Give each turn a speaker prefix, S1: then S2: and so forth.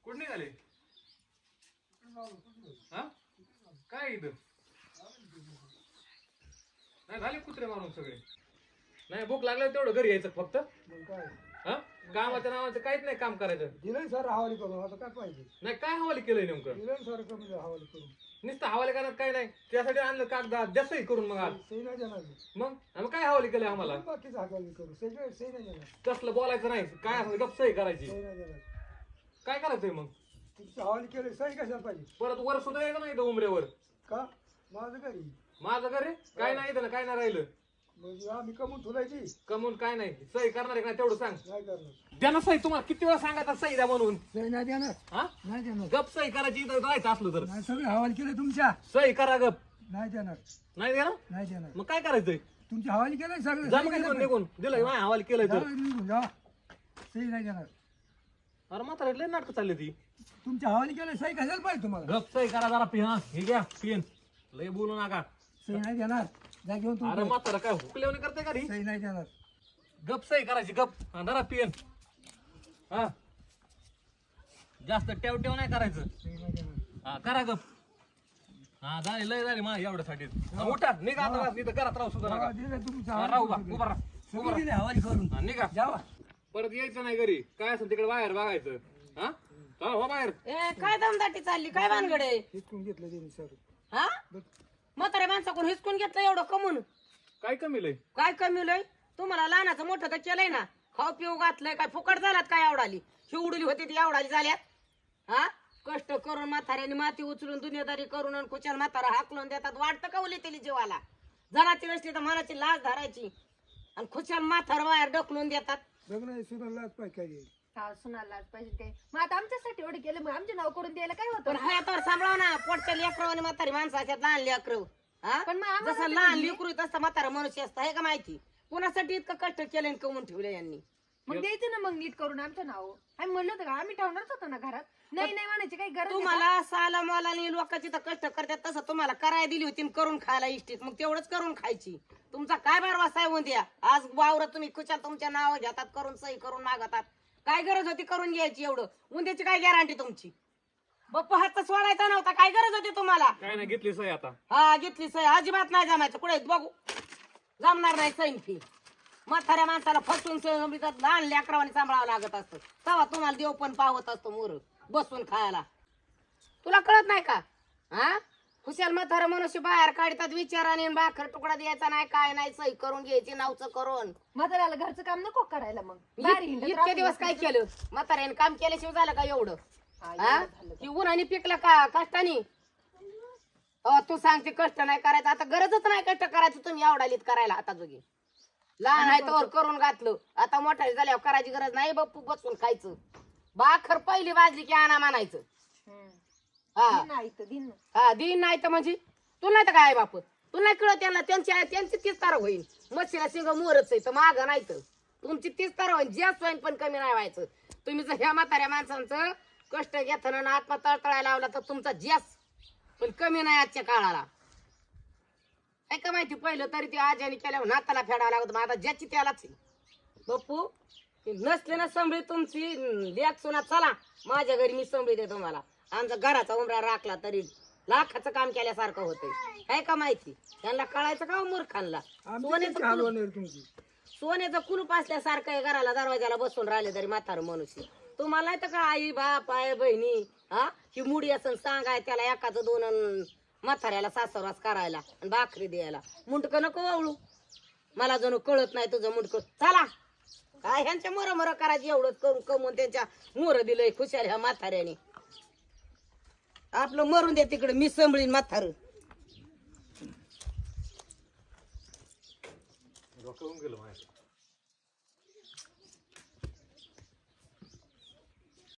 S1: कुठे निघाले? हा काय इथं नाही झाले कुत्रे मारून सगळे? नाही भूक लागलं तेवढं घरी यायचं फक्त. हा कामाच्या नावाचं काहीच नाही काम करायचं.
S2: दिलं सर हवाली करून आता काय पाहिजे?
S1: नाही काय हवाली केलंय नेमकं?
S2: दिलं सर कमी हवाली करून.
S1: नुसतं हवाली करण्यात काय नाही, त्यासाठी आणलं कागदात जास्तही करून. मग आज
S2: सही नाही देणार.
S1: मग काय हवाली केलंय आम्हाला?
S2: बाकीच हवाली करू. सही नाही देणार.
S1: तसलं बोलायचं नाही, काय असं गप सही करायची.
S2: सही नाही देणार.
S1: काय करायचंय मग?
S2: तुमचं हवाली केलं सही कशाला पाहिजे?
S1: परत वर सुद्धा यायचं नाही इथं उमरेवर.
S2: का माझं घरी
S1: माझं घरी काय नाही इथं, काय नाही राहिलं.
S2: म्हणजे आम्ही कमवून ठेवायची
S1: कमवून काय नाही. सही करणार आहे का तेवढं सांग.
S2: नाही करणार.
S1: द्या ना सही. तुम्हाला किती वेळा सांगायचं सही द्या म्हणून?
S2: सही नाही देणार.
S1: हा
S2: नाही देणार.
S1: गप सही करायची इथं जायचं असलं तर.
S2: नाही सगळे हवाली केले तुमच्या.
S1: सही करा गप.
S2: नाही देणार.
S1: नाही द्या ना.
S2: नाही देणार.
S1: मग काय करायचंय?
S2: तुमची हवाली केलं सगळं.
S1: जा मग इथून निघून. दिलंय माझ्या हवाल केलंय तर.
S2: निघून जा. सही नाही देणार.
S1: अरे म्हातारे लय नाटक चालली ती.
S2: तुमच्या हवाली केलं सही कशाला पाहिजे तुम्हाला?
S1: गप सही करा जरा. पिन हे घ्या पिन. लय बोलू नका.
S2: सही नाही देणार. जा घेऊन
S1: अरे
S2: तुम्ही.
S1: म्हातारा काय हुकलेवणी करते का रे?
S2: सही नाही देणार.
S1: गप सही करायची गप. हा धरा पिन. हा जास्त टेव नाही करायचं.
S2: सही नाही देणार.
S1: हा करा गप. हा झाली लय झाली माझ्या एवढ्यासाठी. उठा निघा आता. इथं घरात राहू सुद्धा नका.
S2: दिलं तुमचं
S1: हा,
S2: हवाली
S1: राहू बा
S2: करून.
S1: उभा राहा.
S2: सगळं दिलं हवाली करून.
S1: हा, निघा
S2: जावा.
S1: परत यायचं नाही घरी. काय असेल तिकडे बाहेर बघायचं. हा चला हो बाहेर.
S3: ए काय दमदाटी चालली? काय भानगडे?
S2: हिसकून घेतलं त्यांनी सर.
S3: हा म्हाताऱ्या माणसाकडून हिसकून घेतलं एवढं कमून?
S1: काय कमी लय?
S3: काय कमी लय? तुम्हाला लहानाचं मोठं तर केलंय ना. खाऊ पिऊ घातलंय. काय फुकट झालात काय? आवडाली शिवडली होती ती आवडाली झाल्यात. हा कष्ट करून म्हाताऱ्याने माती उचलून दुनियादारी करून आणि कुचाल म्हातारा हाकलून देतात. वाटतं का उली त्याला जीवाला? जनाची नसली तर मनाची लाज धरायची आणि खुशाल म्हातार बाहेर ढकलून देतात.
S2: लग्न सुद्धा लाच पाहिजे काय.
S4: हा सुनायलाच पाहिजे ते. मग आता आमच्यासाठी एवढे केलं, मग आमचे नाव करून द्यायला काय
S3: पण
S4: होतं?
S3: हाय तर सांभाळा ना. पोटच्या लेकरं आणि म्हातारी माणसाच्या लहान लेकरं. हा
S4: पण मग आम्हाला
S3: जसं लहान लेकरू तसं म्हातारा मनुष्य असतं. हे का माहिती? कुणासाठी इतकं कष्ट केलं आणि कमवून ठेवलं यांनी?
S4: मग द्यायचं ना मग नीट करून आमचं नाव. आम्ही म्हणलं होतं का आम्ही ठेवणारच होतो ना घरात. नाही नाही म्हणायची काही गरज नाही.
S3: तुम्हाला साला मोलानी लोकांची तर कष्ट करतात तसं तुम्हाला करायला दिली होती आणि करून खायला इष्टीत. मग तेवढंच करून खायची. तुमचा काय बारवास आहे उद्या? आज वावर तुम्ही कुशाल तुमच्या नाव घेतात, करून सही करून मागतात. काय गरज होती करून घ्यायची एवढं? उद्याची काय गॅरंटी तुमची? बाप्पा हात सोडायचा नव्हता. काय गरज होती तुम्हाला?
S1: काय नाही घेतली सही आता.
S3: हा घेतली सही. अजिबात नाही जमायचं. कुठे बघू जमणार नाही सैन फी. म्हाताऱ्या माणसाला फसवून समजतात. लहान लेकरावाने सांभाळावं लागत असतं. तेव्हा तुम्हाला देव पण पावत असतो मोर बसून खायला. तुला कळत नाही का? हा खुशाल म्हातारा मनुष्य बाहेर काढतात विचाराने. भाकर तुकडा द्यायचा नाही काय नाही. सही करून घ्यायची नावचं करून.
S4: म्हाताऱ्याला घरचं काम नको करायला. मग बाहेर हिंडत
S3: इतके
S4: राहतो.
S3: दिवस काय केलं? म्हाताऱ्याने काम केल्याशिवाय झालं का एवढं?
S4: हा,
S3: हा
S4: एवढं झालं.
S3: की उन्हाने पिकलं का कष्टाने? तू सांगते कष्ट नाही करायचं. आता गरजच नाही कष्ट करायचं. तुम्ही आवडालीत करायला आता जोगी. लहान आहे तर करून घातलं. आता मोठा झाल्यावर करायची गरज नाही. बाप्पू बसून खायचं. भाकर पहिली वाजली की आणा मानायचं.
S4: हम्म.
S3: हा
S4: दिन नाही तर दिन.
S3: हा दिन नाही तर म्हणजे तुला नाही तर काय बाप? तुला नाही कळत त्यांना? त्यांची तीच तारा होईल. मच्छीला सिंग मोरच आहे तर माग नाही तर तुमची तीच तारा होईल. जास्त होईल पण कमी नाही व्हायचं. तुम्ही जर ह्या म्हाताऱ्या माणसांचं कष्ट घेताना ना आत्मा तळतळायला लावला तर तुमचा जास्त पण कमी नाही आजच्या काळाला. काय का माहिती? पहिलं तरी ते आज्याने केल्यावर नाताला फेडावं लागत. मग आता ज्याची त्यालाच आहे. बाप्पू नसले ना संभळी तुमची लेक सुना. चला माझ्या घरी मी संभळी दे तुम्हाला. आमचा घराचा उमरा राखला तरी लाखाचं काम केल्यासारखं होतंय. काय का माहिती? त्यांना कळायचं का मूर्खांना? सोन्याचं कुलूप असल्यासारखं आहे. घराला दरवाजाला बसून राहिले तरी म्हातारं मनुष्य. तुम्हाला नाही तर का आई बाप आहे बहिणी हा ही मुडी असं सांगाय त्याला एकाचं दोन म्हाताऱ्याला सासरवास करायला आणि भाकरी द्यायला. मुंडकं नको वावळू. मला जणू कळत नाही तुझं मुंडकं. चला काय ह्यांच्या मर करायची एवढंच करून कमवून त्यांच्या मोर दिलंय खुशाल ह्या म्हाताऱ्याने. आपलं मरून दे तिकडे. मी संभळीन म्हातार.
S1: गेलो माझ्या.